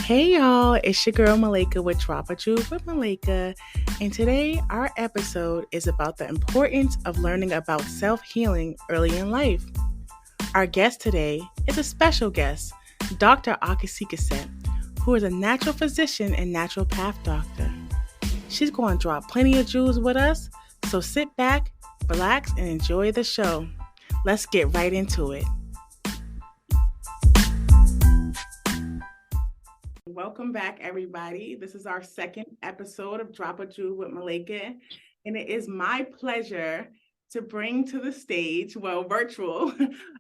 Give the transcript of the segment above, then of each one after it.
Hey y'all, it's your girl Malaka with A Jewel With Malaka, and today our episode is about the importance of learning about self-healing early in life. Our guest today is a special guest, Dr. Aqasikesat, who is a natural physician and naturopath doctor. She's going to drop plenty of jewels with us, so sit back, relax, and enjoy the show. Let's get right into it. Welcome back, everybody. This is our second episode of Drop a Jewel with Malaka, and it is my pleasure to bring to the stage, virtual,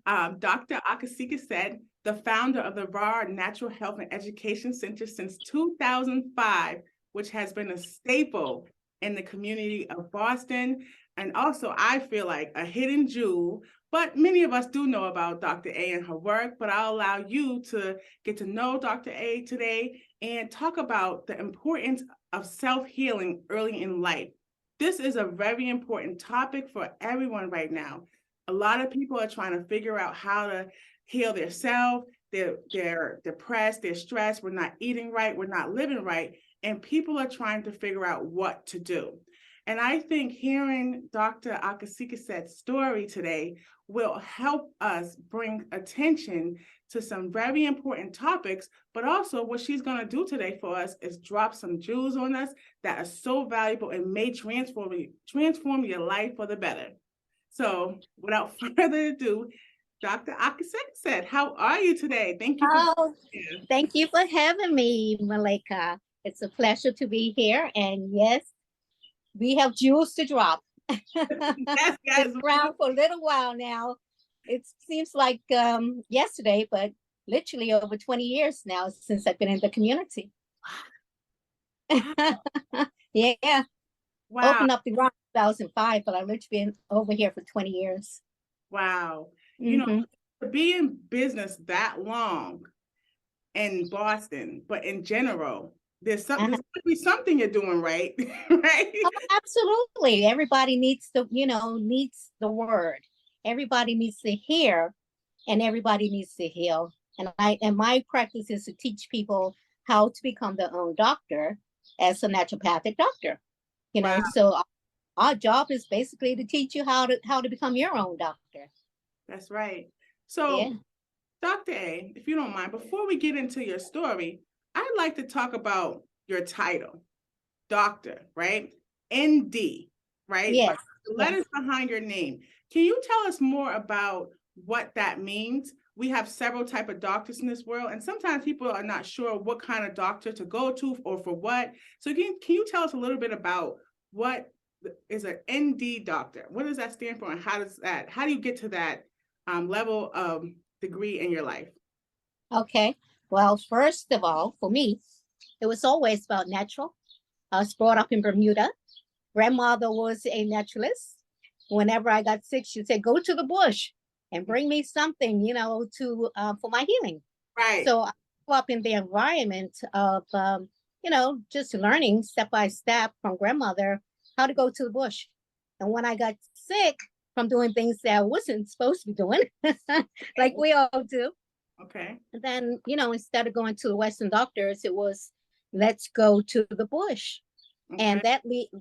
Dr. Aqasikesat, the founder of the Raw Natural Health and Education Center since 2005, which has been a staple in the community of Boston, and also I feel like a hidden jewel. But many of us do know about Dr. A and her work, but I'll allow you to get to know Dr. A today and talk about the importance of self-healing early in life. This is a very important topic for everyone right now. A lot of people are trying to figure out how to heal themselves. They're depressed, they're stressed, we're not eating right, we're not living right, and people are trying to figure out what to do. And I think hearing Dr. Aqasikesat's story today will help us bring attention to some very important topics, but also what she's going to do today for us is drop some jewels on us that are so valuable and may transform your life for the better. So without further ado, Dr. Aqasikesat, how are you today? Thank you. Thank you for having me, Malaka. It's a pleasure to be here. And yes, we have jewels to drop. Yes. Been around for a little while now. It seems like yesterday, but literally over 20 years now since I've been in the community. Yeah. Wow. Opened up the ground in 2005, but I've literally been over here for 20 years. Wow. You know, to be in business that long in Boston, but in general, there's going to be something you're doing right, right? Oh, absolutely. Everybody needs needs the word. Everybody needs to hear, and everybody needs to heal. And my practice is to teach people how to become their own doctor as a naturopathic doctor. Wow. So our job is basically to teach you how to become your own doctor. That's right. So, yeah. Dr. A, if you don't mind, before we get into your story, I'd like to talk about your title, doctor, right? ND, right? Yes. The letters behind your name. Can you tell us more about what that means? We have several types of doctors in this world, and sometimes people are not sure what kind of doctor to go to or for what. So can you tell us a little bit about what is an ND doctor? What does that stand for, and how do you get to that level of degree in your life? Okay. Well, first of all, for me, it was always about natural. I was brought up in Bermuda. Grandmother was a naturalist. Whenever I got sick, she'd say, "Go to the bush and bring me something, to for my healing." Right. So I grew up in the environment of, just learning step by step from grandmother how to go to the bush. And when I got sick from doing things that I wasn't supposed to be doing, like we all do. Okay. And then, instead of going to the Western doctors, it was, let's go to the bush. Okay. And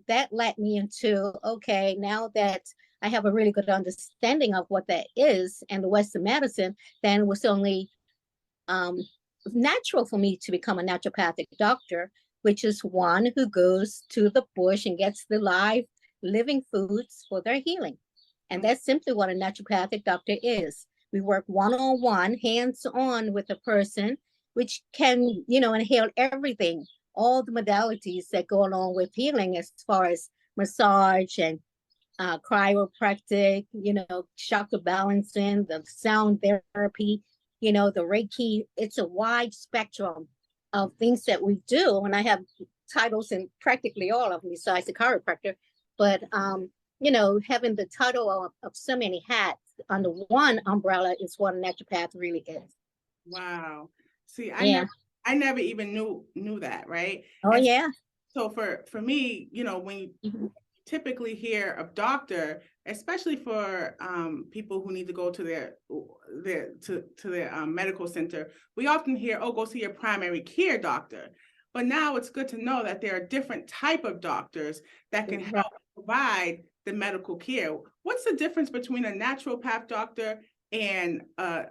that led me into, okay, now that I have a really good understanding of what that is and the Western medicine, then it was only natural for me to become a naturopathic doctor, which is one who goes to the bush and gets the live living foods for their healing. And that's simply what a naturopathic doctor is. We work one-on-one, hands-on with a person, which can, inhale everything, all the modalities that go along with healing, as far as massage and chiropractic, chakra balancing, the sound therapy, the Reiki. It's a wide spectrum of things that we do. And I have titles in practically all of them besides the chiropractor. But, having the title of so many hats under one umbrella is what a naturopath really is. Wow. See, I never even knew that, right? Oh, and yeah. So for me, when you typically hear of doctor, especially for people who need to go to their medical center. We often hear, oh, go see your primary care doctor. But now it's good to know that there are different type of doctors that can help provide the medical care. What's the difference between a naturopath doctor and a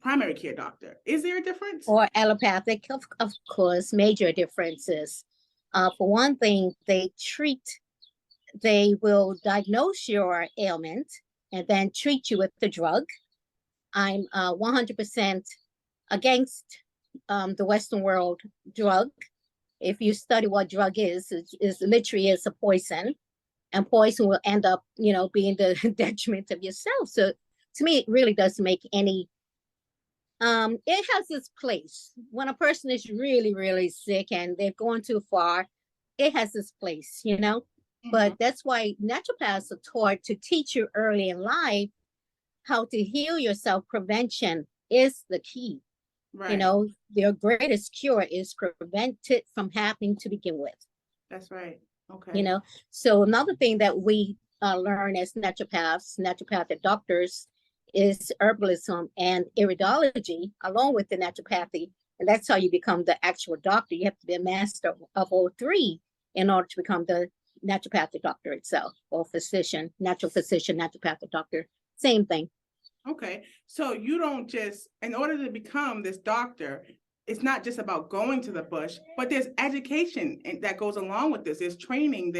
primary care doctor? Is there a difference? Or allopathic, of course, major differences. For one thing, they will diagnose your ailment and then treat you with the drug. I'm 100% against the Western world drug. If you study what drug is literally is a poison, and poison will end up, being the detriment of yourself. So to me, it really doesn't make any, it has its place. When a person is really, really sick and they've gone too far, it has its place, But that's why naturopaths are taught to teach you early in life how to heal yourself. Prevention is the key. Right. Their greatest cure is prevented from happening to begin with. That's right. Okay. So another thing that we learn as naturopaths, naturopathic doctors, is herbalism and iridology, along with the naturopathy. And that's how you become the actual doctor. You have to be a master of all three in order to become the naturopathic doctor itself, or physician, naturopathic doctor, same thing. Okay, so you don't just, in order to become this doctor, it's not just about going to the bush, but there's education that goes along with this. There's training,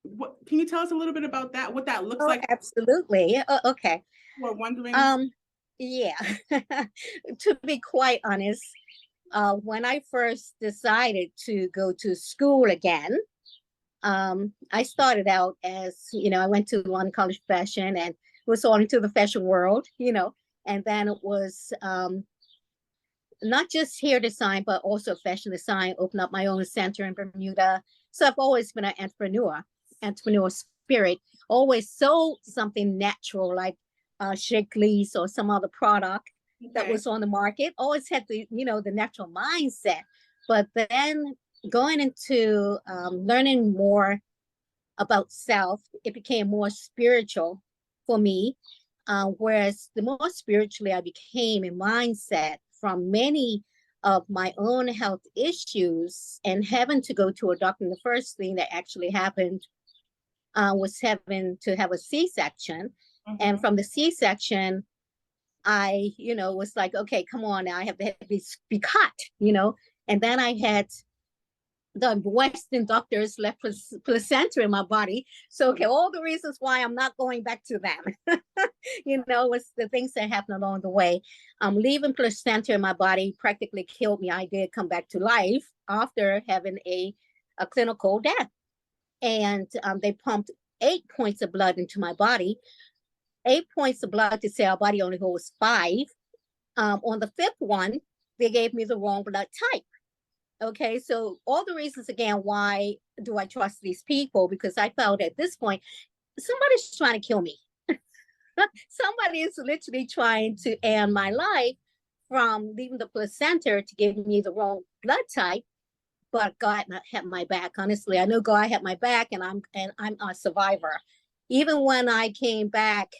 what can you tell us a little bit about that, what that looks like? Absolutely. Okay. We're wondering. Yeah. To be quite honest, when I first decided to go to school again, I started out as, I went to London College of Fashion and was all into the fashion world, and then it was not just hair design, but also fashion design, opened up my own center in Bermuda. So I've always been an entrepreneur spirit, always sold something natural like Shakleys or some other product that was on the market. Always had the natural mindset. But then going into learning more about self, it became more spiritual for me. Whereas the more spiritually I became in mindset from many of my own health issues and having to go to a doctor, the first thing that actually happened was having to have a C-section. And from the C-section, I, was like, okay, come on now, I have to be cut, and then I had the Western doctors left placenta in my body. So, okay, all the reasons why I'm not going back to them, was the things that happened along the way. Leaving placenta in my body practically killed me. I did come back to life after having a clinical death. And they pumped 8 points of blood into my body. 8 points of blood to say our body only holds 5. On the 5th one, they gave me the wrong blood type. Okay, so all the reasons again, why do I trust these people? Because I felt at this point, somebody's trying to kill me. Somebody is literally trying to end my life from leaving the placenta to give me the wrong blood type. But God had my back. Honestly, I know God had my back, and I'm a survivor. Even when I came back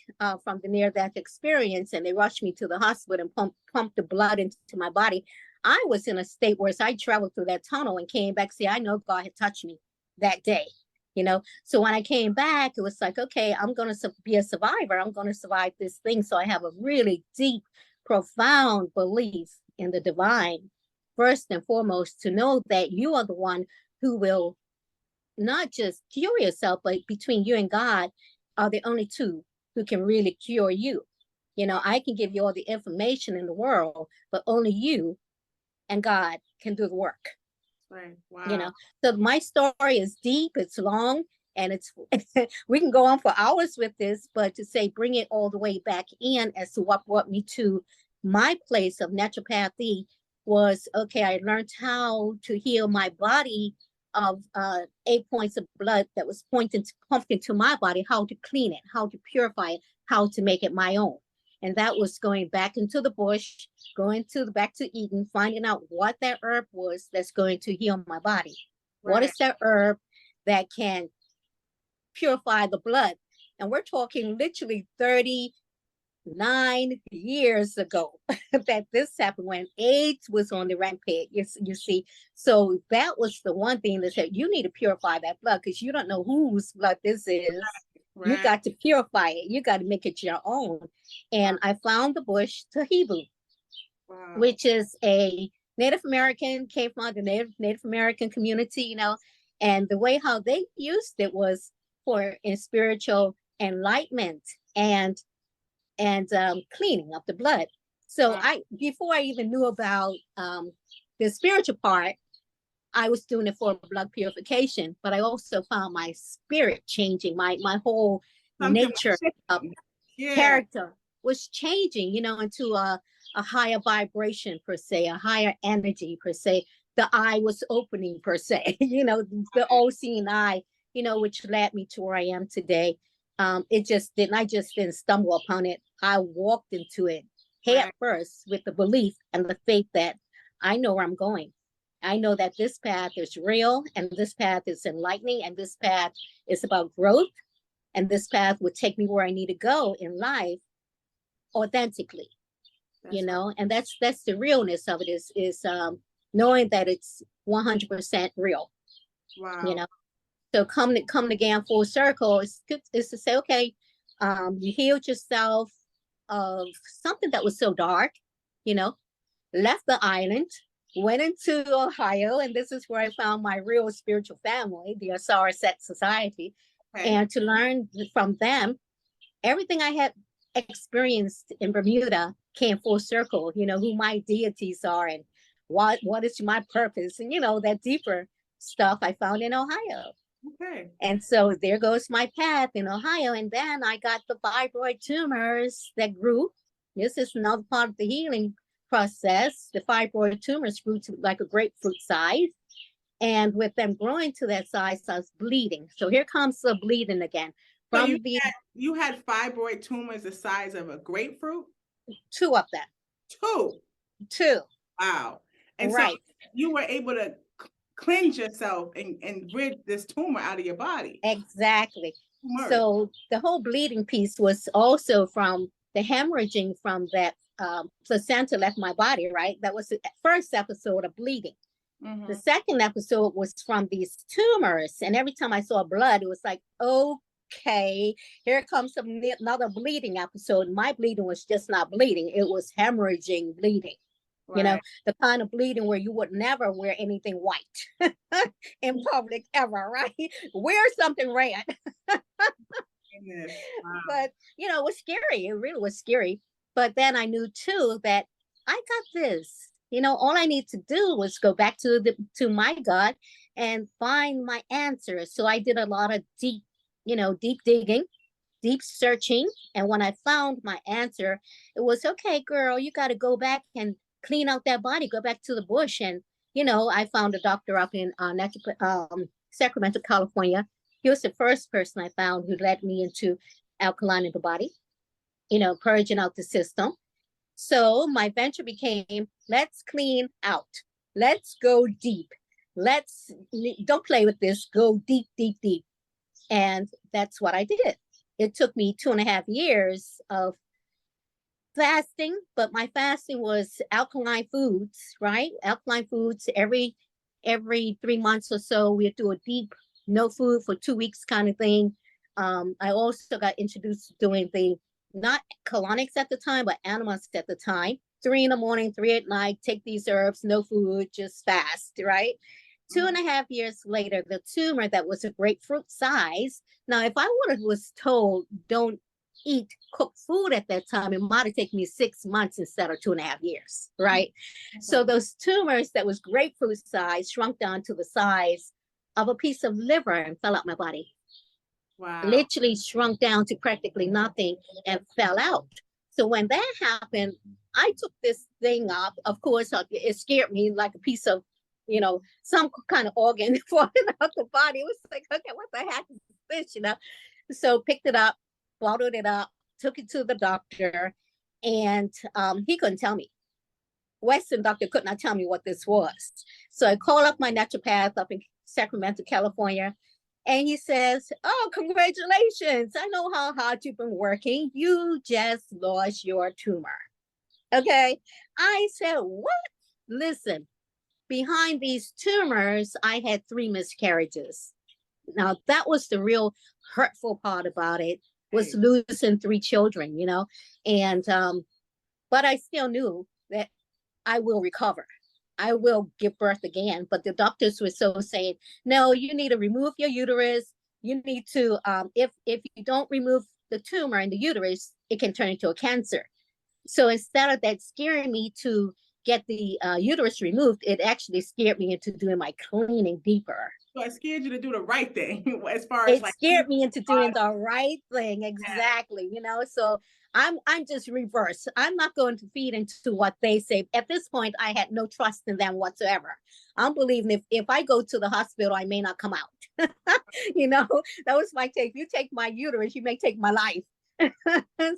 from the near-death experience, and they rushed me to the hospital and pumped the blood into my body, I was in a state where I traveled through that tunnel and came back. See, I know God had touched me that day, So when I came back, it was like, okay, I'm going to be a survivor. I'm going to survive this thing. So I have a really deep, profound belief in the divine, first and foremost, to know that you are the one who will not just cure yourself, but between you and God are the only two who can really cure you. I can give you all the information in the world, but only you and God can do the work. Right. Wow. So my story is deep, it's long, and it's we can go on for hours with this, but to say bring it all the way back in as to what brought me to my place of naturopathy was, okay, I learned how to heal my body of 8 points of blood that was pumped into my body, how to clean it, how to purify it, how to make it my own. And that was going back into the bush, back to Eden, finding out what that herb was that's going to heal my body. Right. What is that herb that can purify the blood And we're talking literally 39 years ago that this happened, when AIDS was on the rampage. You see, so that was the one thing that said you need to purify that blood, because you don't know whose blood this is. Right. You got to purify it. You got to make it your own. And I found the bush Tahibu, which is a Native American, came from the Native American community, you know, and the way how they used it was for in spiritual enlightenment and cleaning of the blood. So before I even knew about the spiritual part, I was doing it for blood purification, but I also found my spirit changing, my whole nature of character was changing, you know, into a higher vibration per se, a higher energy per se. The eye was opening per se, you know, the all-seeing eye, you know, which led me to where I am today. I just didn't stumble upon it. I walked into it head first with the belief and the faith that I know where I'm going. I know that this path is real, and this path is enlightening, and this path is about growth, and this path would take me where I need to go in life authentically. You know, and that's the realness of it, is knowing that it's 100% real. You know, so come again full circle is to say, okay, you healed yourself of something that was so dark, you know, left the island, went into Ohio, and this is where I found my real spiritual family, the Aqasikesat Society, and to learn from them everything I had experienced in Bermuda came full circle, you know, who my deities are and what is my purpose, and, you know, that deeper stuff I found in Ohio. And so there goes my path in Ohio. And then I got the fibroid tumors that grew. This is another part of the healing process. The fibroid tumors grew to like a grapefruit size. And with them growing to that size, I was bleeding. So here comes the bleeding again. So you had fibroid tumors the size of a grapefruit? 2 of them. 2. Wow. And so you were able to cleanse yourself and rid this tumor out of your body. Exactly. So the whole bleeding piece was also from the hemorrhaging from that placenta left my body, right? That was the first episode of bleeding. The second episode was from these tumors. And every time I saw blood, it was like, okay, here comes another bleeding episode. My bleeding was just not bleeding. It was hemorrhaging bleeding. You know, the kind of bleeding where you would never wear anything white in public ever, right? Wear something red. But, you know, it was scary. It really was scary. But then I knew too that I got this. You know, all I need to do was go back to my God and find my answers. So I did a lot of deep digging, deep searching. And when I found my answer, it was, okay, girl, you got to go back and clean out that body, go back to the bush. And, you know, I found a doctor up in Sacramento, California. He was the first person I found who led me into alkaline in the body, you know, purging out the system. So my venture became, let's clean out. Let's go deep. Don't play with this, go deep, deep, deep. And that's what I did. It took me 2.5 years of fasting, but my fasting was alkaline foods, right? Alkaline foods every 3 months or so. We'd do a deep no food for 2 weeks kind of thing. I also got introduced to doing the not colonics at the time, but animals at the time. 3 in the morning, 3 at night, take these herbs, no food, just fast, right? 2.5 years later, the tumor that was a grapefruit size. Now, if I was told don't eat cooked food at that time, it might have taken me 6 months instead of 2.5 years, right? So those tumors that was grapefruit size shrunk down to the size of a piece of liver and fell out my body. Wow. Literally shrunk down to practically nothing and fell out. So when that happened, I took this thing up. Of course, it scared me like a piece of, you know, some kind of organ falling out the body. It was like, okay, what the heck is this, you know? So picked it up, bottled it up, took it to the doctor, and he couldn't tell me. Western doctor could not tell me what this was. So I called up my naturopath up in Sacramento, California, And he says, "Oh, congratulations. I know how hard you've been working. You just lost your tumor." Okay. I said, "What?" Listen, behind these tumors, I had 3 miscarriages. Now, that was the real hurtful part about it, was Right. losing 3 children, and but I still knew that I will recover. I will give birth again. But the doctors were so saying, "No, you need to remove your uterus. You need to, if you don't remove the tumor in the uterus, it can turn into a cancer." So instead of that scaring me to get the uterus removed, it actually scared me into doing my cleaning deeper. So I scared you to do the right thing as far as It like scared me into doing body. the right thing. Exactly. So I'm just reverse. I'm not going to feed into what they say. At this point, I had no trust in them whatsoever. I'm believing if I go to the hospital, I may not come out. That was my take. If you take my uterus, you may take my life.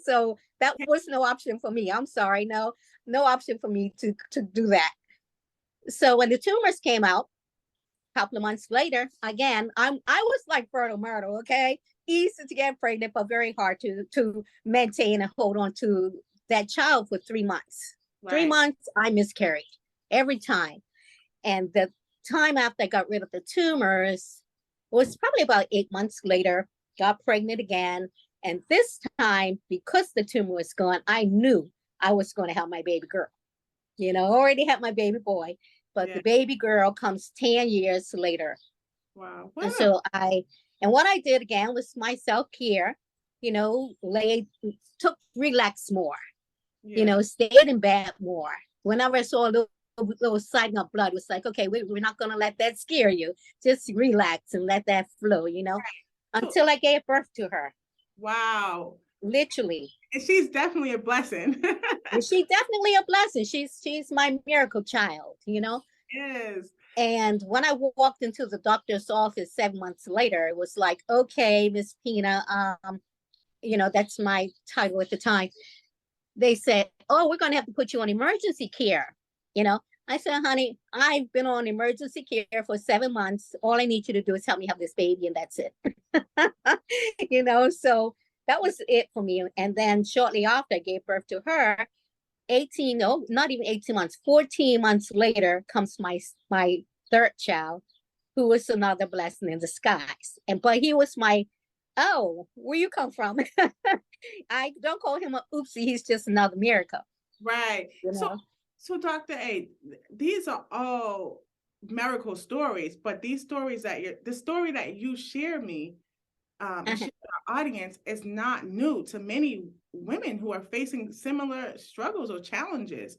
So that was no option for me. I'm sorry. No option for me to do that. So when the tumors came out, couple of months later, again, I was like fertile myrtle, okay? Easy to get pregnant, but very hard to maintain and hold on to that child for 3 months. Three Right. months, I miscarried every time. And the time after I got rid of the tumors was probably about 8 months later, got pregnant again. And this time, because the tumor was gone, I knew I was going to have my baby girl. Already had my baby boy, but Yeah. the baby girl comes 10 years later. Wow. And What a so what I did again was my self-care, relax more, yeah. stayed in bed more. Whenever I saw a little sighting of blood, it was like, okay, we're not going to let that scare you. Just relax and let that flow, So, until I gave birth to her, wow. literally. And she's definitely a blessing. And she's definitely a blessing. She's my miracle child. Yes. And when I walked into the doctor's office 7 months later, it was like, "Okay, Miss Pina, that's my title at the time." They said, "Oh, we're going to have to put you on emergency care." I said, "Honey, I've been on emergency care for 7 months. All I need you to do is help me have this baby, and that's it." So that was it for me. And then shortly after I gave birth to her, 18, no, not even 18 months, 14 months later comes my third child, who was another blessing in disguise. But he was oh, where you come from? I don't call him a oopsie, he's just another miracle. Right. You So, know? Dr. A, these are all miracle stories, but the story that you share me, and share with our audience is not new to many women who are facing similar struggles or challenges.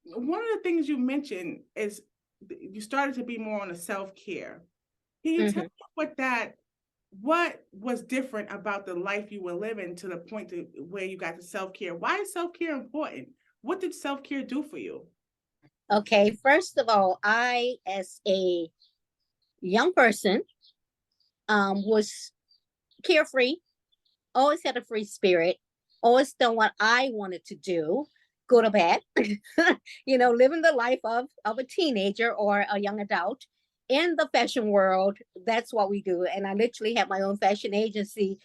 One of the things you mentioned is you started to be more on a self-care. Can you tell Mhm. me what was different about the life you were living to the point to where you got to self-care? Why is self-care important? What did self-care do for you? Okay, first of all, I, as a young person, was carefree, always had a free spirit, always done what I wanted to do, go to bed, living the life of a teenager or a young adult in the fashion world. That's what we do. And I literally had my own fashion agency.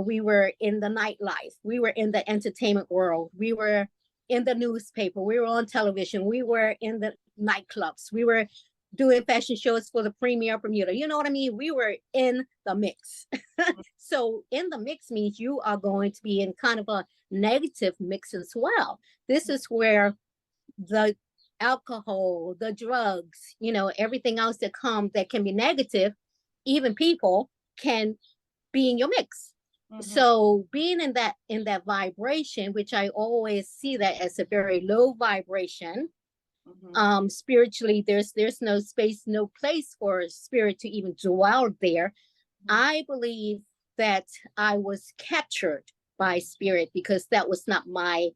We were in the nightlife, we were in the entertainment world, we were in the newspaper, we were on television, we were in the nightclubs, we were doing fashion shows for the premier Bermuda. You know what I mean? We were in the mix. So in the mix means you are going to be in kind of a negative mix as well. This is where the alcohol, the drugs, everything else that can be negative, even people can be in your mix. Mm-hmm. So being in that vibration, which I always see that as a very low vibration, Mm-hmm. spiritually, there's no space, no place for spirit to even dwell there. I believe that I was captured by spirit because that was not my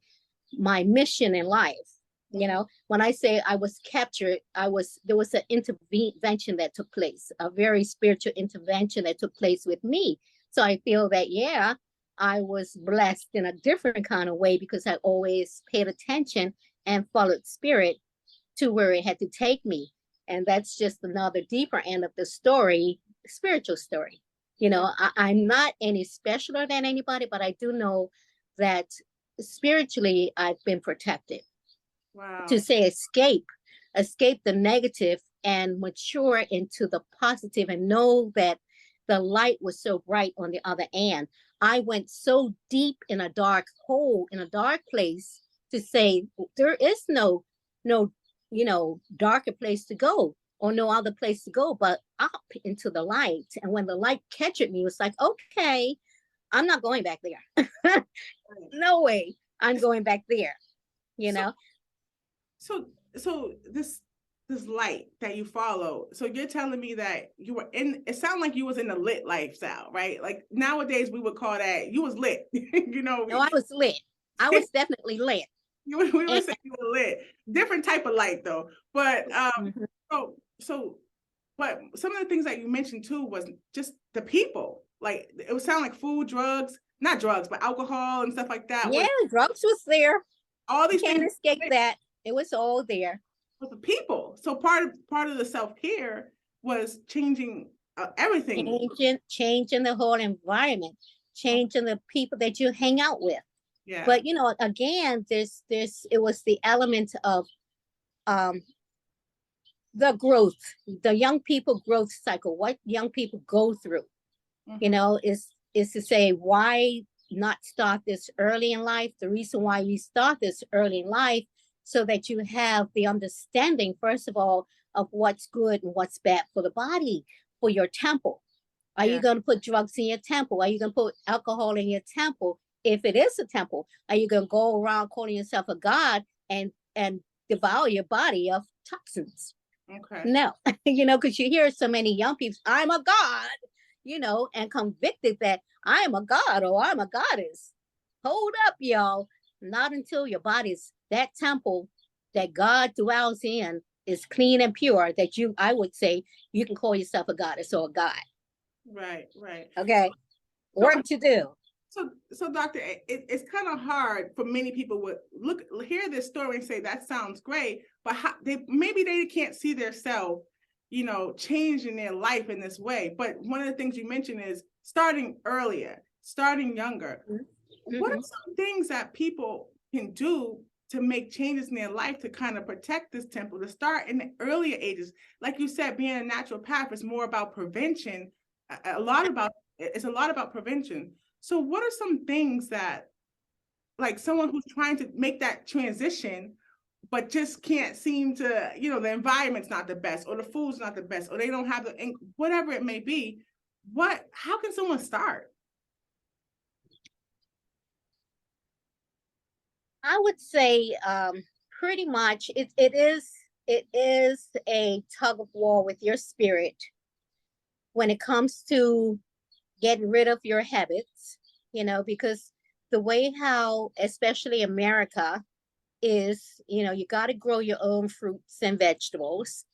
mission in life. When I say I was captured, there was an intervention that took place, a very spiritual intervention that took place with me. So I feel that, yeah, I was blessed in a different kind of way because I always paid attention and followed spirit to where it had to take me. And that's just another deeper end of the story spiritual story. I'm not any specialer than anybody, but I do know that spiritually I've been protected. To Wow. say escape the negative and mature into the positive, and know that the light was so bright on the other end. I went so deep in a dark hole, in a dark place, to say there is no darker place to go, or no other place to go but up into the light. And when the light catches me, it was like, okay, I'm not going back there. No way I'm going back there, you So know. so this light that you follow, so you're telling me that you were in, it sounded like you was in a lit lifestyle, right? Like nowadays we would call that you was lit. No, I was lit. I was definitely lit. We were And saying you were lit. Different type of light though. But mhm. so but some of the things that you mentioned too was just the people. Like it would sound like food, drugs, not drugs, but alcohol and stuff like that, Yeah, was drugs was there. all You these can't things escape that. It was all there. with the people. So part of the self-care was changing everything. Changing the whole environment, Okay. changing the people that you hang out with. Yeah. But again, this it was the element of um the growth, the young people growth cycle, what young people go through. Mm-hmm. Is to say, why not start this early in life? The reason why you start this early in life, so that you have the understanding, first of all, of what's good and what's bad for the body, for your temple. Are you Yeah. going to put drugs in your temple? Are you going to put alcohol in your temple? If it is a temple, are you going to go around calling yourself a god and devour your body of toxins? Okay. No, because you hear so many young people, I'm a god, and convicted that I am a god or I'm a goddess. Hold up, y'all. Not until your body's, that temple that God dwells in, is clean and pure, that I would say, you can call yourself a goddess or a god. Right. Right. Okay. So Work to do. so doctor, it's kind of hard for many people would hear this story and say that sounds great, but maybe they can't see their self, changing their life in this way. But one of the things you mentioned is starting earlier, starting younger. What are Mm-hmm. some things that people can do to make changes in their life to kind of protect this temple, to start in the earlier ages? Like you said, being a naturopath is more about prevention. It's a lot about prevention. So what are some things that, like someone who's trying to make that transition, but just can't seem to, the environment's not the best, or the food's not the best, or they don't have whatever it may be, how can someone start? I would say pretty much it is a tug of war with your spirit when it comes to getting rid of your habits, because the way how, especially America, is, you got to grow your own fruits and vegetables.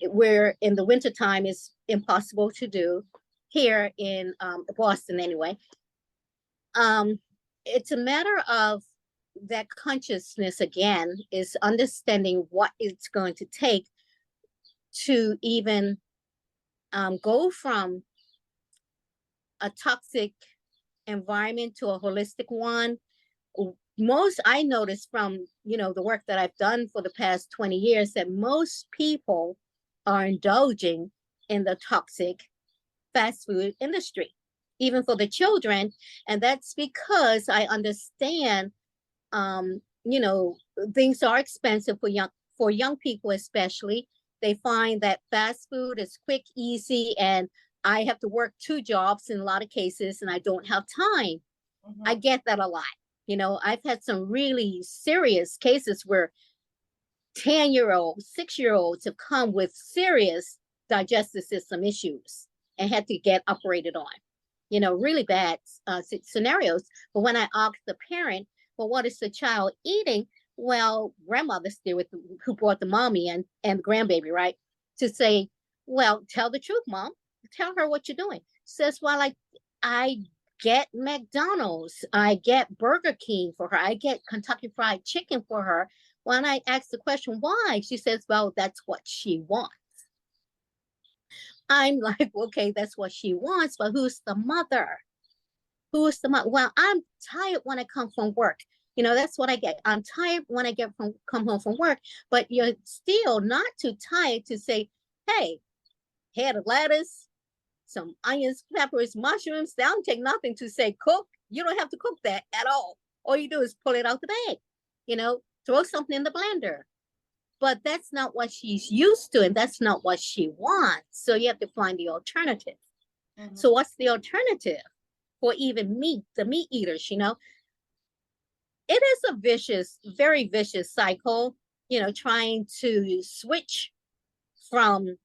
Where in the wintertime is impossible to do here in Boston anyway. It's a matter of that consciousness again, is understanding what it's going to take to even go from a toxic environment to a holistic one. Most I notice from the work that I've done for the past 20 years, that most people are indulging in the toxic fast food industry, even for the children. And that's because I understand um, things are expensive for young people, especially. They find that fast food is quick, easy, and I have to work two jobs in a lot of cases, and I don't have time. Mm-hmm. I get that a lot. I've had some really serious cases where 10-year-olds, 6-year-olds have come with serious digestive system issues and had to get operated on. Really bad scenarios. But when I asked the parent, well, what is the child eating? Well, grandmother's there who brought the mommy and the grandbaby, right? To say, well, tell the truth, mom. Tell her what you're doing. Says, well, I get McDonald's, I get Burger King for her, I get Kentucky Fried Chicken for her. When I asked the question why, she says, well, that's what she wants. I'm like, okay, that's what she wants, but who's the mother? Who's the mother? Well, I'm tired when I come from work. That's what I get. I'm tired when I come home from work, but you're still not too tired to say, hey, head of lettuce, some onions, peppers, mushrooms. They don't take nothing to say cook. You don't have to cook that at all. All you do is pull it out the bag, throw something in the blender. But that's not what she's used to, and that's not what she wants. So you have to find the alternative. Mm-hmm. So what's the alternative for even meat, the meat eaters, It is a vicious, very vicious cycle, trying to switch from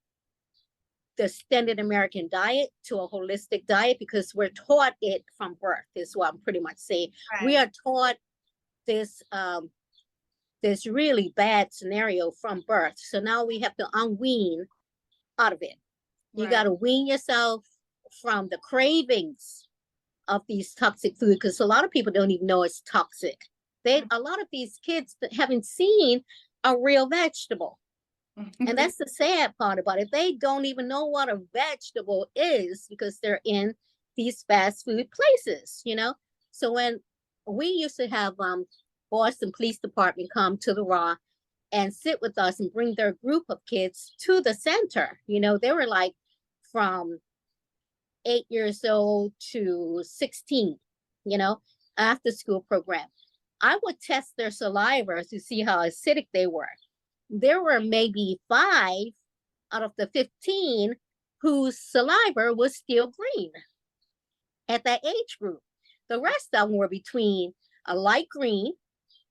the standard American diet to a holistic diet, because we're taught it from birth, is what I'm pretty much saying. Right. We are taught this really bad scenario from birth. So now we have to unwean out of it. You got to wean yourself from the cravings of these toxic foods, because a lot of people don't even know it's toxic. A lot of these kids that haven't seen a real vegetable. And that's the sad part about it. They don't even know what a vegetable is because they're in these fast food places, So when we used to have Boston Police Department come to the Raw and sit with us and bring their group of kids to the center, they were like from 8 years old to 16, after school program. I would test their saliva to see how acidic they were. There were maybe 5 out of the 15 whose saliva was still green at that age group. The rest of them were between a light green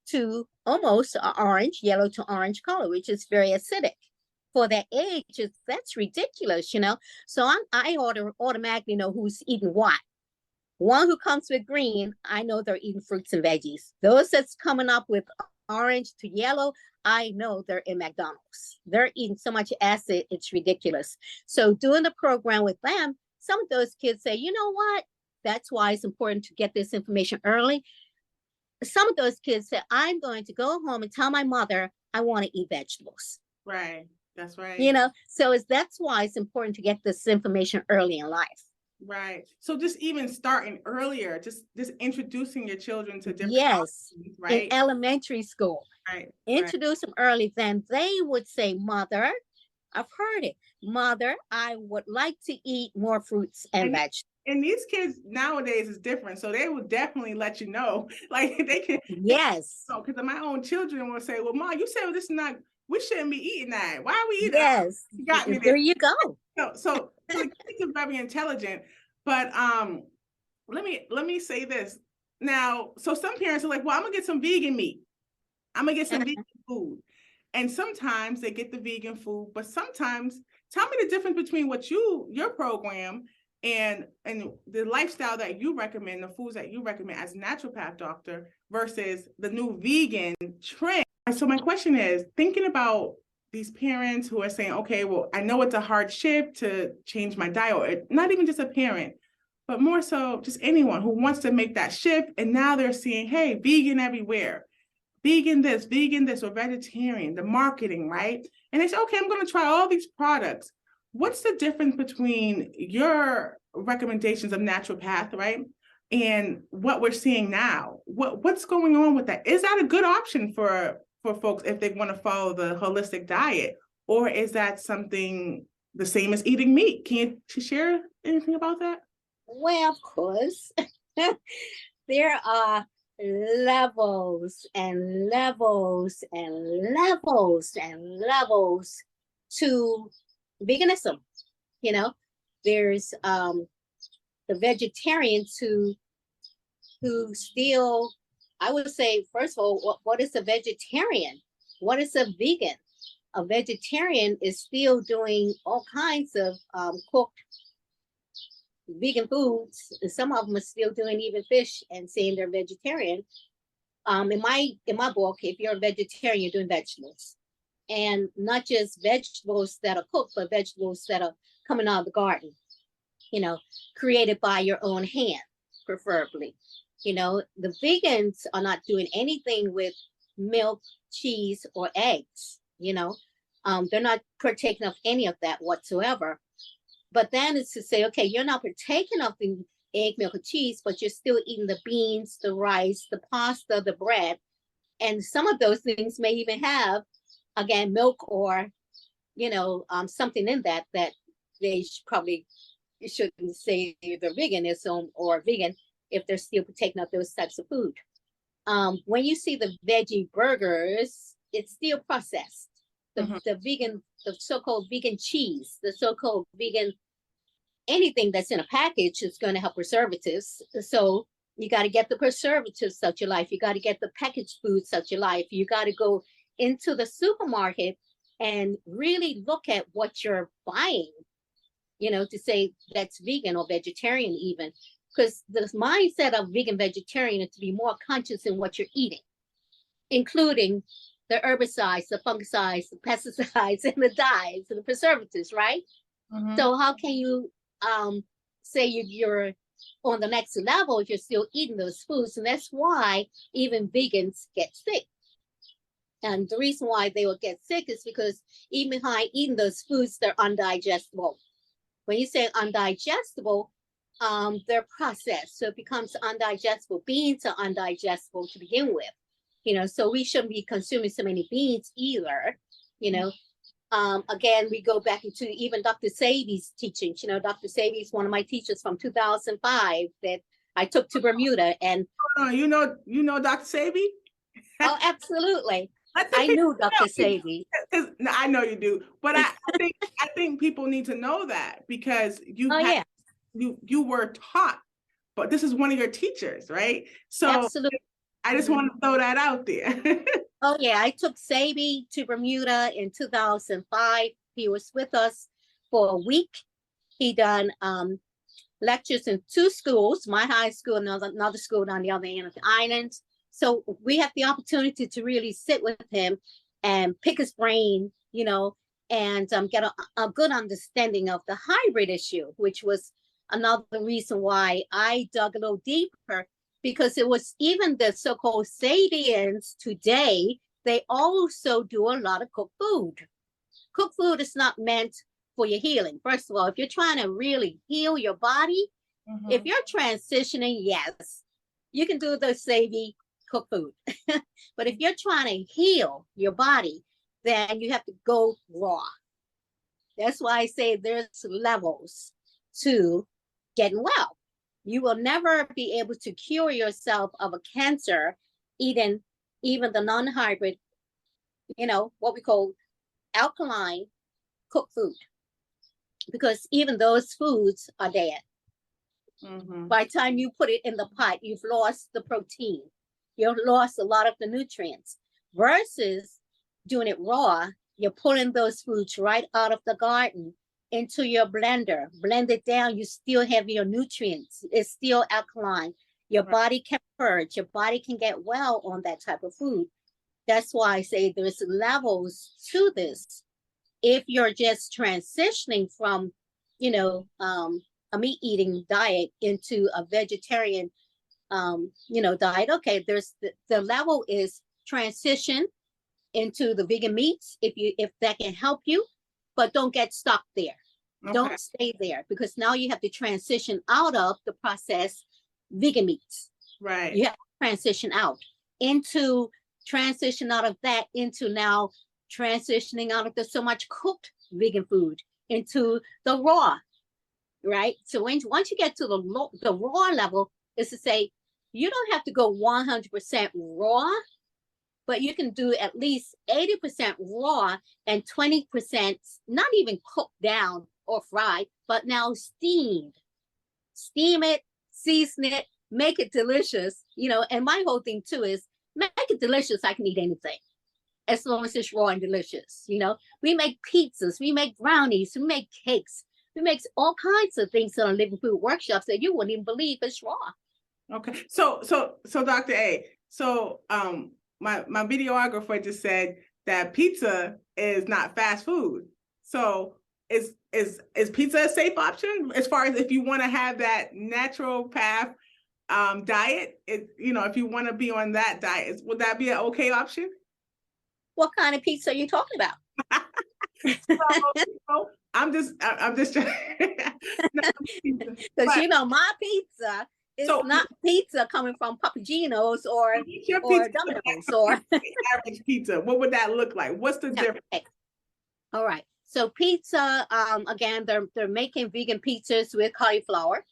to almost an orange, yellow to orange color, which is very acidic. For that age, that's ridiculous, So I automatically know who's eating what. One who comes with green, I know they're eating fruits and veggies. Those that's coming up with orange to yellow, I know they're in McDonald's. They're eating so much acid, it's ridiculous. So doing the program with them, some of those kids say, you know what? That's why it's important to get this information early. Some of those kids say, I'm going to go home and tell my mother I want to eat vegetables. Right. That's right. So that's why it's important to get this information early in life. Right. So just even starting earlier, just introducing your children to different options, right? In elementary school. Right. Introduce them early, then they would say, Mother, I've heard it. Mother, I would like to eat more fruits and vegetables. And these kids nowadays is different. So they will definitely let you know. Like they can. Yes. Because my own children will say, well, Mom, you said this is not, we shouldn't be eating that. Why are we eating that? Yes. You got me there. There you go. So the kids are very intelligent. But let me say this. Now, so some parents are like, well, I'm going to get some vegan meat. I'm going to get some vegan food. And sometimes they get the vegan food, but sometimes tell me the difference between what your program and the lifestyle that you recommend, the foods that you recommend as a naturopath doctor versus the new vegan trend. So my question is, thinking about these parents who are saying, okay, well, I know it's a hard shift to change my diet, or not even just a parent, but more so just anyone who wants to make that shift. And now they're seeing, hey, vegan everywhere, vegan this, or vegetarian, the marketing, right? And they say, okay, I'm going to try all these products. What's the difference between your recommendations of naturopath, right? And what we're seeing now? What's going on with that? Is that a good option for folks if they want to follow the holistic diet? Or is that something the same as eating meat? Can you share anything about that? Well, of course. There are levels and levels and levels and levels to veganism. There's the vegetarians who still, I would say, first of all, what is a vegetarian? What is a vegan? A vegetarian is still doing all kinds of cooked vegan foods. Some of them are still doing even fish and saying they're vegetarian. In my book, if you're a vegetarian, you're doing vegetables. And not just vegetables that are cooked, but vegetables that are coming out of the garden, created by your own hand, preferably. The vegans are not doing anything with milk, cheese, or eggs, they're not partaking of any of that whatsoever. But then it's to say, okay, you're not partaking of the egg, milk, or cheese, but you're still eating the beans, the rice, the pasta, the bread. And some of those things may even have, again, milk or, something in that they probably shouldn't say they're veganism or vegan if they're still partaking of those types of food. When you see the veggie burgers, it's still processed. The so-called vegan cheese, the so-called vegan anything that's in a package is going to have preservatives. So you got to get the preservatives out your life. You got to get the packaged foods out your life. You got to go into the supermarket and really look at what you're buying, to say that's vegan or vegetarian even. Because the mindset of vegan vegetarian is to be more conscious in what you're eating, including the herbicides, the fungicides, the pesticides, and the dyes and the preservatives, right? So how can you say you're on the next level if you're still eating those foods? And that's why even vegans get sick. And the reason why they will get sick is because even behind eating those foods, they're undigestible. When you say undigestible, they're processed, so it becomes undigestible. Beans are undigestible to begin with, so we shouldn't be consuming so many beans either. Again, we go back into even Dr. Sebi's teachings. Dr. Sebi is one of my teachers from 2005 that I took to Bermuda. And you know Dr. Sebi? Oh, absolutely. I knew Dr. Sebi. No, I know you do, but I think people need to know that because you were taught, but this is one of your teachers, right? So absolutely. I just want to throw that out there. Oh yeah, I took Sebi to Bermuda in 2005. He was with us for a week. He done lectures in 2 schools, my high school and another school on the other end of the island. So we had the opportunity to really sit with him and pick his brain, and get a good understanding of the hybrid issue, which was another reason why I dug a little deeper, because it was even the so-called Sabians today, they also do a lot of cooked food. Cooked food is not meant for your healing. First of all, if you're trying to really heal your body, if you're transitioning, yes, you can do the Sabi cooked food. But if you're trying to heal your body, then you have to go raw. That's why I say there's levels to getting well. You will never be able to cure yourself of a cancer eating even the non-hybrid, what we call alkaline cooked food, because even those foods are dead. By the time you put it in the pot, you've lost the protein. You've lost a lot of the nutrients. Versus doing it raw, you're pulling those foods right out of the garden into your blender, blend it down, you still have your nutrients. It's still alkaline. Your body can purge, your body can get well on that type of food. That's why I say there's levels to this. If you're just transitioning from, a meat eating diet into a vegetarian, diet, okay, there's the level is transition into the vegan meats, if that can help you, but don't get stuck there. Okay. Don't stay there, because now you have to transition out of the processed vegan meats. Right. You have to transition out of that into now transitioning out of the so much cooked vegan food into the raw, right? So once you get to the raw level, is to say you don't have to go 100% raw, but you can do at least 80% raw and 20% not even cooked down or fried, but now steamed. Steam it, season it, make it delicious, and my whole thing too is make it delicious. I can eat anything as long as it's raw and delicious. We make pizzas, we make brownies, we make cakes, we make all kinds of things on living food workshops that you wouldn't even believe is raw. Okay. So Dr. A, my videographer just said that pizza is not fast food. So is pizza a safe option as far as if you want to have that naturopath diet? If you want to be on that diet, would that be an okay option? What kind of pizza are you talking about? I'm just trying. Because you know, my pizza is So not pizza coming from Papagino's what's your or pizza? Domino's or Average pizza. What would that look like? What's the difference? okay. All right. So pizza, again, they're making vegan pizzas with cauliflower.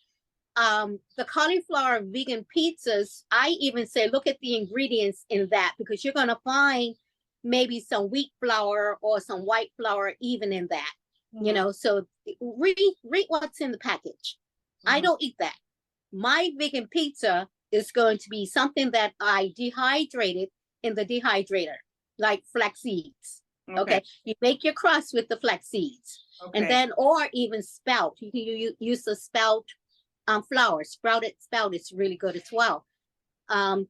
The cauliflower vegan pizzas, I even say, look at the ingredients in that, because you're going to find maybe some wheat flour or some white flour even in that, you know, so read what's in the package. I don't eat that. My vegan pizza is going to be something that I dehydrated in the dehydrator, like flax seeds. Okay. You make your crust with the flax seeds, and then, or even spelt. You can use the spelt flour. Sprouted spelt is really good as well.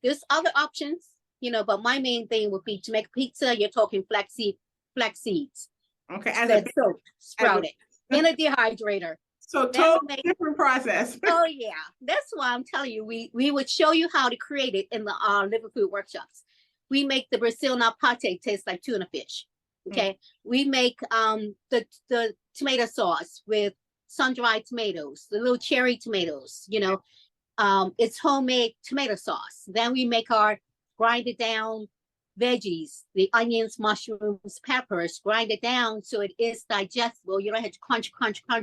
There's other options, you know, but my main thing would be to make pizza. You're talking flax seeds. Okay, as a soaked, sprouted in a dehydrator. So totally different process. Oh yeah, that's why I'm telling you, we would show you how to create it in the liver food workshops. We make the Brazil nut pate taste like tuna fish. Okay, we make the tomato sauce with sun-dried tomatoes, the little cherry tomatoes. You know, it's homemade tomato sauce. Then we make our grinded down veggies, the onions, mushrooms, peppers, grind it down so it is digestible. You don't have to crunch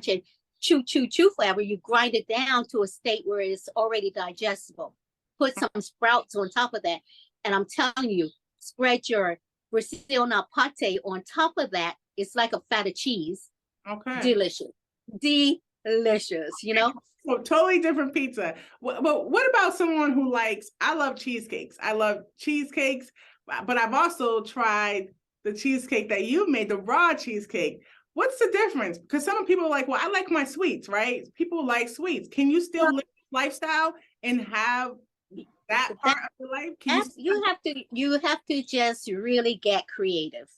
and chew forever. You grind it down to a state where it's already digestible. Put some sprouts on top of that. And I'm telling you, spread your Brazil nut pate on top of that. It's like a feta cheese. Okay. Delicious, you know? So totally different pizza. But what about someone who likes, I love cheesecakes. But I've also tried the cheesecake that you made, the raw cheesecake. What's the difference? Because some people are like, well, I like my sweets, right? People like sweets. Can you still live this lifestyle and have that part of your life? You have to just really get creative.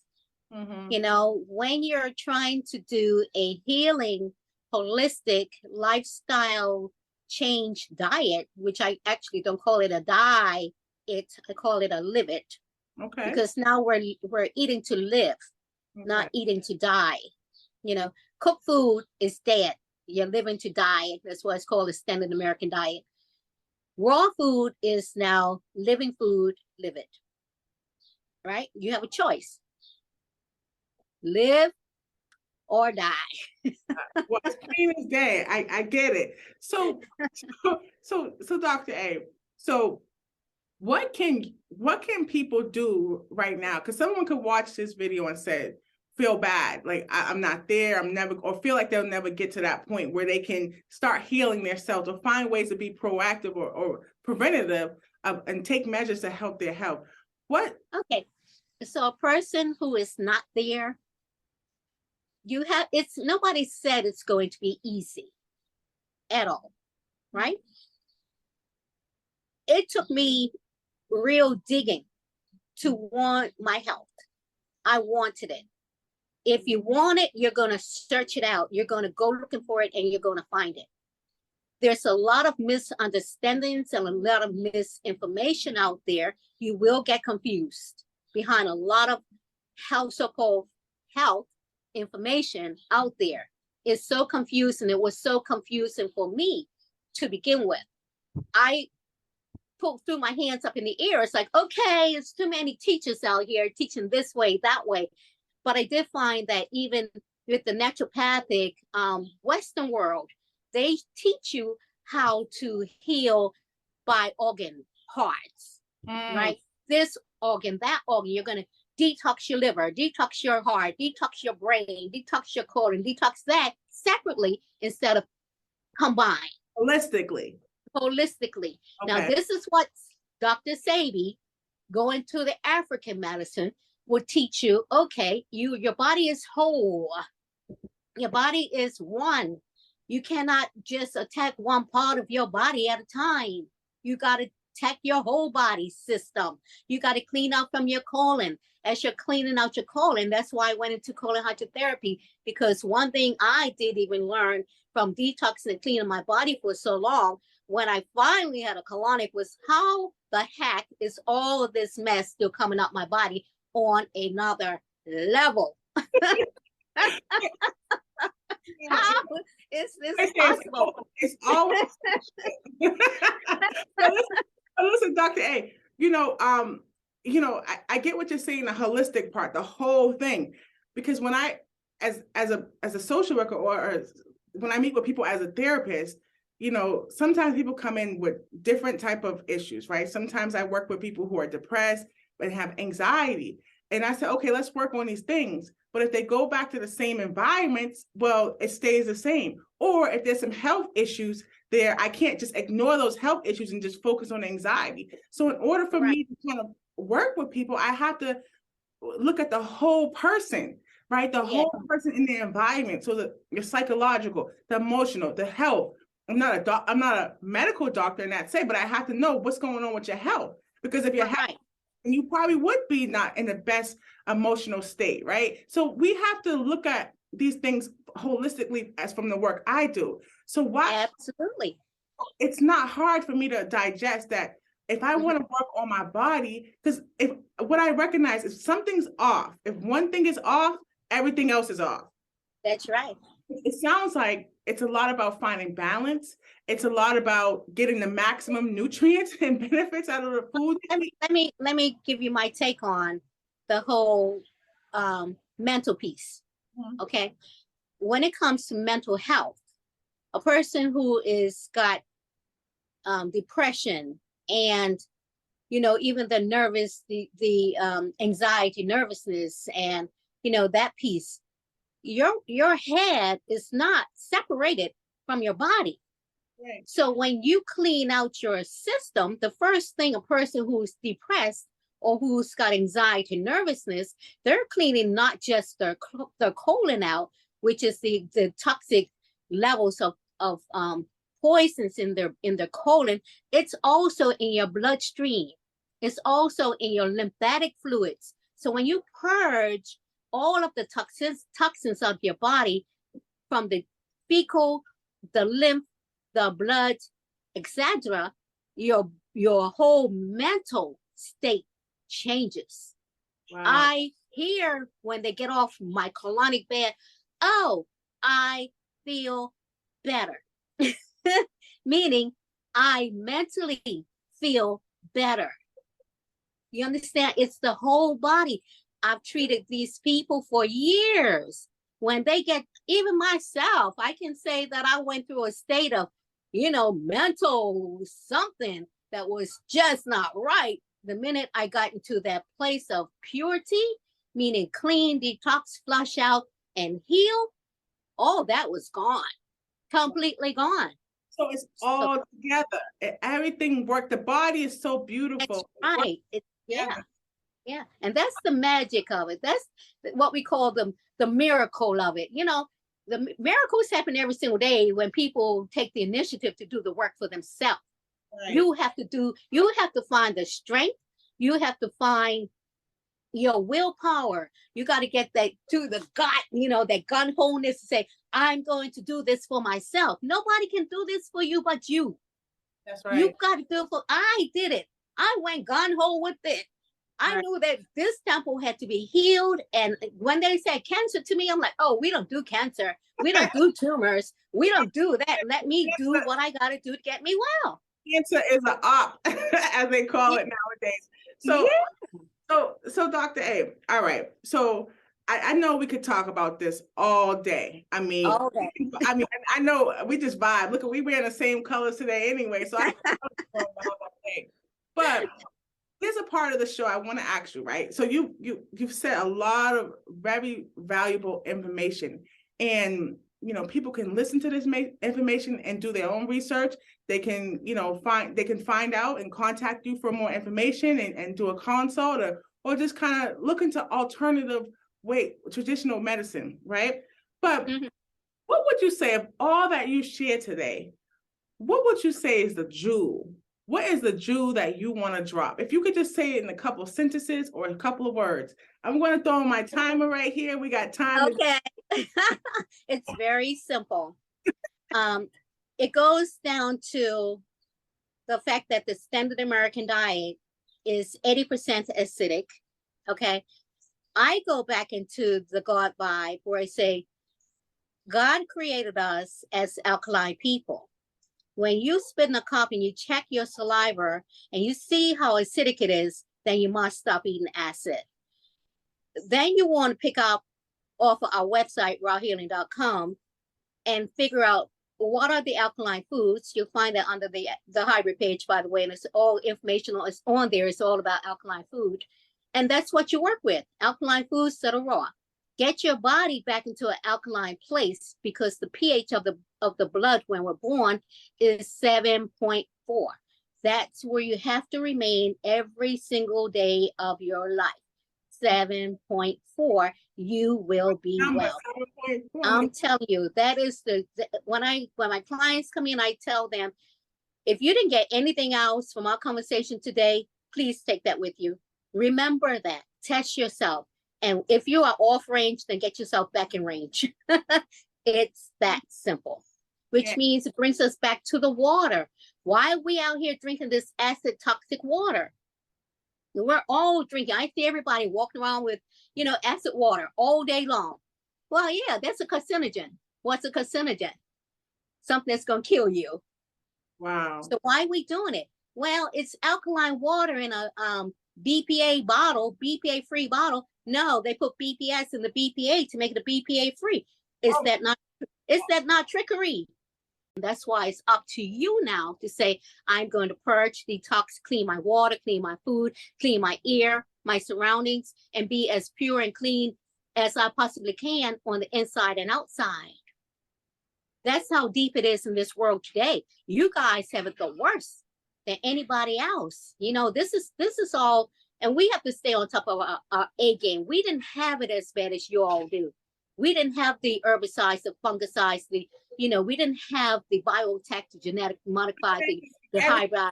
You know, when you're trying to do a healing, holistic lifestyle change diet, which I actually don't call it a diet, I call it a live it. Okay. Because now we're eating to live, not eating to die. You know, cooked food is dead. You're living to die. That's why it's called a standard American diet. Raw food is now living food, live it. Right? You have a choice. Live or die. Well, it's plain as day. I get it. So Dr. A, so what can people do right now? Because someone could watch this video and say, feel bad, like I'm not there, I'm never, or feel like they'll never get to that point where they can start healing themselves or find ways to be proactive or preventative and take measures to help their health. What? Okay, so a person who is not there, nobody said it's going to be easy at all, right? It took me real digging to want my health. I wanted it. If you want it, you're going to search it out. You're going to go looking for it and you're going to find it. There's a lot of misunderstandings and a lot of misinformation out there. You will get confused behind a lot of so-called health information out there. It's so confusing. It was so confusing for me to begin with. I threw my hands up in the air. It's like, okay, it's too many teachers out here teaching this way, that way. But I did find that even with the naturopathic Western world, they teach you how to heal by organ parts, right? This organ, that organ, you're going to detox your liver, detox your heart, detox your brain, detox your colon, detox that separately instead of combined. Holistically. Okay. Now, this is what Dr. Sebi, going to the African medicine, will teach you. Okay, your body is whole. Your body is one. You cannot just attack one part of your body at a time. You got to attack your whole body system. You got to clean out from your colon. As you're cleaning out your colon, that's why I went into colon hydrotherapy, because one thing I did even learn from detoxing and cleaning my body for so long, when I finally had a colonic, was how the heck is all of this mess still coming out my body on another level? How is this I say possible? it's always but listen, Dr. A, I get what you're saying, the holistic part, the whole thing. Because when I, as a social worker, or when I meet with people as a therapist, sometimes people come in with different type of issues, right? Sometimes I work with people who are depressed and have anxiety. And I say, okay, let's work on these things. But if they go back to the same environments, well, it stays the same. Or if there's some health issues there, I can't just ignore those health issues and just focus on anxiety. So in order for me to kind of work with people, I have to look at the whole person, right? The whole person in the environment. So the psychological, the emotional, the health. I'm not a medical doctor in that say, but I have to know what's going on with your health. Because if your health, and you probably would be not in the best emotional state, right? So we have to look at these things holistically as from the work I do. So why? Absolutely. It's not hard for me to digest that if I want to work on my body, because if what I recognize is something's off, if one thing is off, everything else is off. That's right. It sounds like it's a lot about finding balance. It's a lot about getting the maximum nutrients and benefits out of the food. Let me give you my take on the whole mental piece. Okay. When it comes to mental health, a person who is got depression and even the anxiety, nervousness, and that piece, your head is not separated from your body. Right. So when you clean out your system, the first thing a person who's depressed or who's got anxiety, nervousness, they're cleaning not just their colon out, which is the toxic levels of poisons in their colon. It's also in your bloodstream. It's also in your lymphatic fluids. So when you purge all of the toxins of your body from the fecal, the lymph, the blood, etc., your whole mental state changes. Wow. I hear when they get off my colonic bed, oh, I feel better. Meaning I mentally feel better. You understand? It's the whole body. I've treated these people for years. When they get, even myself, I can say that I went through a state of, mental something that was just not right. The minute I got into that place of purity, meaning clean, detox, flush out, and heal, all that was gone, completely gone. So it's all together. Everything worked. The body is so beautiful. That's right. Yeah. And that's the magic of it. That's what we call the miracle of it. The miracles happen every single day when people take the initiative to do the work for themselves. Right. You have to find the strength. You have to find your willpower. You got to get that to the gut, that gun wholeness to say, I'm going to do this for myself. Nobody can do this for you but you. That's right. You got to do it I did it. I went gun ho with it. I knew that this temple had to be healed. And when they said cancer to me, I'm like, oh, we don't do cancer. We don't do tumors. We don't do that. Let me do what I got to do to get me well. Cancer is an op, as they call it nowadays. So Dr. A, all right. So I know we could talk about this all day. I mean, I know we just vibe. Look, we wearing the same colors today anyway. So but here's a part of the show I want to ask you, right? So you've said a lot of very valuable information, and people can listen to this information and do their own research. They can find out and contact you for more information and do a consult or just kind of look into alternative traditional medicine, right? But what would you say of all that you shared today? What would you say is the jewel? What is the jewel that you want to drop? If you could just say it in a couple of sentences or a couple of words. I'm going to throw on my timer right here. We got time. Okay. It's very simple. It goes down to the fact that the standard American diet is 80% acidic. Okay. I go back into the God vibe where I say, God created us as alkaline people. When you spit in a cup and you check your saliva and you see how acidic it is, then you must stop eating acid. Then you want to pick up off of our website, rawhealing.com, and figure out what are the alkaline foods. You'll find that under the hybrid page, by the way, and it's all informational. It's on there. It's all about alkaline food. And that's what you work with, alkaline foods that are raw. Get your body back into an alkaline place, because the pH of the blood when we're born is 7.4. That's where you have to remain every single day of your life. 7.4, you will be well. 7.4. I'm telling you, that is when my clients come in, I tell them, if you didn't get anything else from our conversation today, please take that with you. Remember that. Test yourself. And if you are off range, then get yourself back in range. It's that simple, which means it brings us back to the water. Why are we out here drinking this acid toxic water? We're all drinking. I see everybody walking around with, acid water all day long. Well, yeah, that's a carcinogen. What's a carcinogen? Something that's going to kill you. Wow. So why are we doing it? Well, it's alkaline water in a BPA bottle, BPA-free bottle. No, they put BPS in the BPA to make it a BPA-free. Is that not trickery? That's why it's up to you now to say, I'm going to purge, detox, clean my water, clean my food, clean my air, my surroundings, and be as pure and clean as I possibly can on the inside and outside. That's how deep it is in this world today. You guys have it the worst than anybody else. This is all, and we have to stay on top of our A game. We didn't have it as bad as you all do. We didn't have the herbicides, the fungicides, we didn't have the biotech, the genetic modified, the hybrid.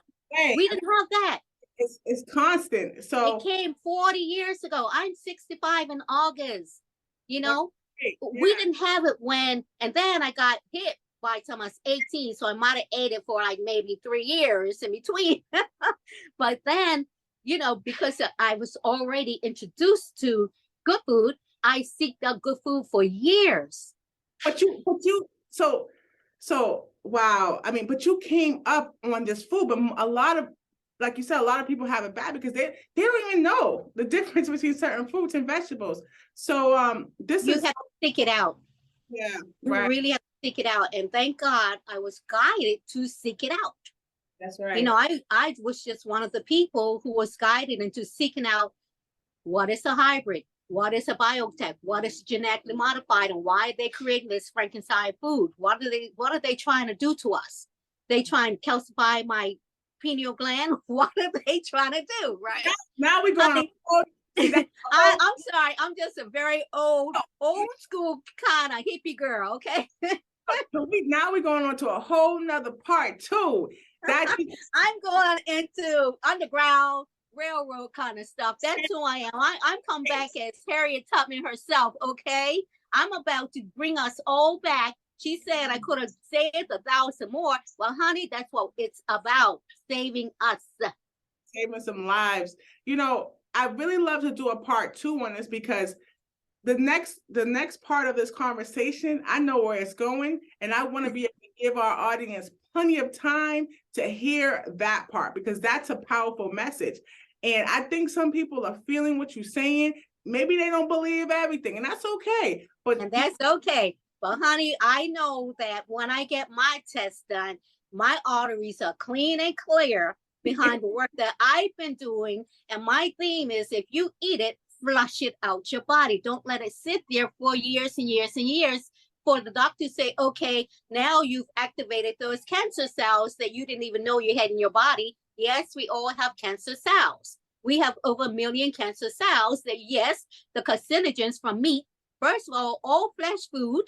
We didn't have that. It's constant. So it came 40 years ago. I'm 65 in August. We didn't have it and then I got hit by the time I was 18. So I might have ate it for like maybe 3 years in between. But then, because I was already introduced to good food, I seeked out good food for years. So wow. I mean, but you came up on this food, but a lot of, like you said, a lot of people have it bad because they don't even know the difference between certain fruits and vegetables. So you have to seek it out. Yeah. You really have to seek it out. And thank God I was guided to seek it out. That's right. I was just one of the people who was guided into seeking out what is a hybrid, what is a biotech, what is genetically modified, and why are they creating this Frankenstein food? What are they trying to do to us? They trying to calcify my pineal gland. What are they trying to do? Right now we're going. I'm sorry. I'm just a very old school kind of hippie girl. Okay. Now we're going on to a whole nother part too. I'm going into underground railroad kind of stuff. That's who I am. I'm come back as Harriet Tubman herself. Okay. I'm about to bring us all back. She said I could have saved 1,000 more. Well, honey, that's what it's about. Saving us. Saving some lives. I really love to do a part 2 on this because the next part of this conversation, I know where it's going, and I want to be able to give our audience plenty of time to hear that part because that's a powerful message. And I think some people are feeling what you're saying. Maybe they don't believe everything, and that's okay. And that's okay. But honey, I know that when I get my test done, my arteries are clean and clear behind the work that I've been doing. And my theme is, if you eat it, flush it out your body. Don't let it sit there for years and years and years for the doctor to say, okay, now you've activated those cancer cells that you didn't even know you had in your body. Yes, we all have cancer cells. We have over 1 million cancer cells that, yes, the carcinogens from meat. First of all flesh food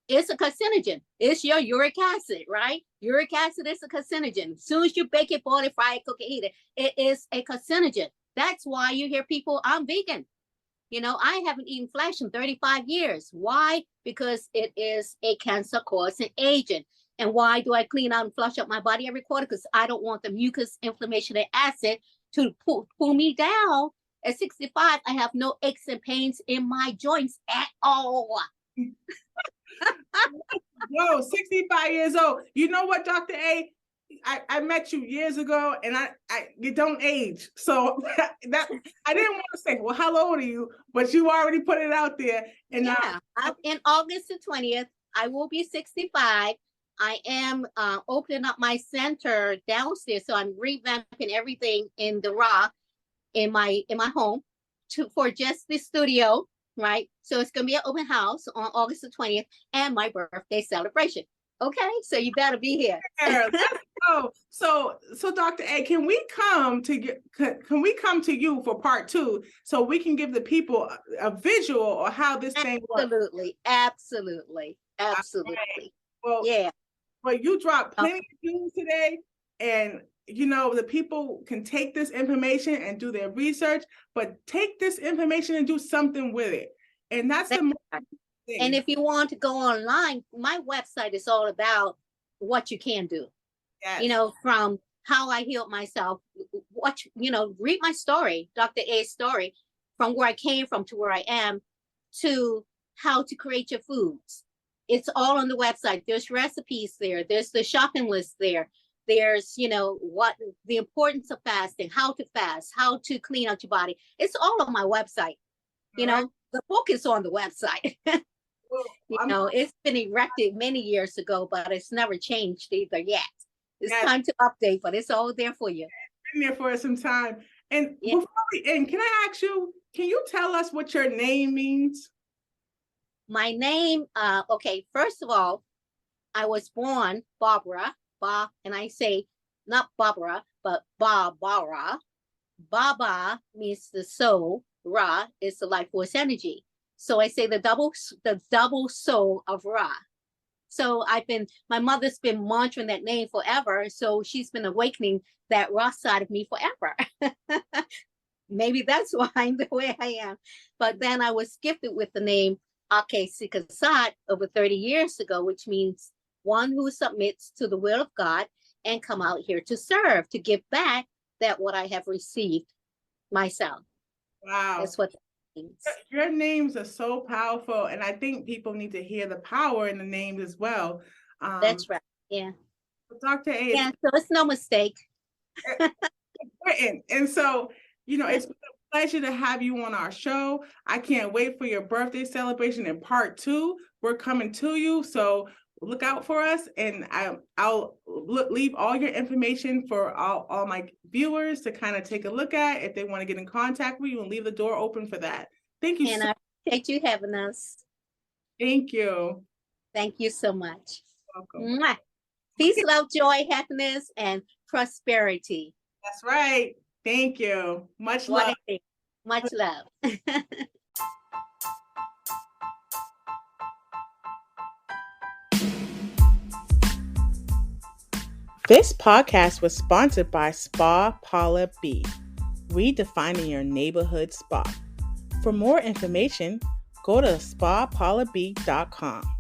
is a carcinogen. It's your uric acid, right? Uric acid is a carcinogen. As soon as you bake it, boil it, fry it, cook it, eat it, it is a carcinogen. That's why you hear people, I'm vegan. I haven't eaten flesh in 35 years. Why? Because it is a cancer-causing agent. And why do I clean out and flush out my body every quarter? Because I don't want the mucus, inflammation, and acid to pull me down. At 65, I have no aches and pains in my joints at all. Whoa, 65 years old. You know what, Dr. A? I met you years ago, and you don't age. So that I didn't want to say, well, how old are you? But you already put it out there. And yeah, in August the 20th, I will be 65. I am opening up my center downstairs, so I'm revamping everything in the raw in my home for just the studio, right? So it's gonna be an open house on August the 20th and my birthday celebration. Okay, so you better be here. Oh, so Dr. A, can we come to you for part 2 so we can give the people a visual of how this thing works? Absolutely. Right. Well, yeah. Well, you dropped plenty of news today, and the people can take this information and do their research, but take this information and do something with it. And that's the thing. And if you want to go online, my website is all about what you can do. Yes. From how I healed myself, read my story, Dr. A's story, from where I came from to where I am, to how to create your foods. It's all on the website. There's recipes there. There's the shopping list there. There's, what the importance of fasting, how to fast, how to clean out your body. It's all on my website. The book is on the website. It's been erected many years ago, but it's never changed either yet. It's time to update, but it's all there for you. It's been there for some time. And before we end, can I ask you, can you tell us what your name means? My name, okay, first of all, I was born Barbara, and I say not Barbara, but Barbara. Baba means the soul, Ra is the life force energy. So I say the double soul of Ra. So my mother's been monitoring that name forever. So she's been awakening that Ra side of me forever. Maybe that's why I'm the way I am. But then I was gifted with the name Aqasikesat over 30 years ago, which means one who submits to the will of God and come out here to serve, to give back that what I have received myself. Wow. That's what that means. Your names are so powerful, and I think people need to hear the power in the names as well. That's right. Yeah. Dr. A. Yeah, so it's no mistake. And so, it's been a pleasure to have you on our show. I can't wait for your birthday celebration in part 2. We're coming to you, so look out for us, and I'll leave all your information for all my viewers to kind of take a look at if they want to get in contact with you, and leave the door open for that. Thank you. And I appreciate you having us. Thank you. Thank you so much. Welcome. Mwah. Peace, love, joy, happiness, and prosperity. That's right. Thank you. Much love. Much love. This podcast was sponsored by Spa Paula B, redefining your neighborhood spa. For more information, go to spapaulab.com.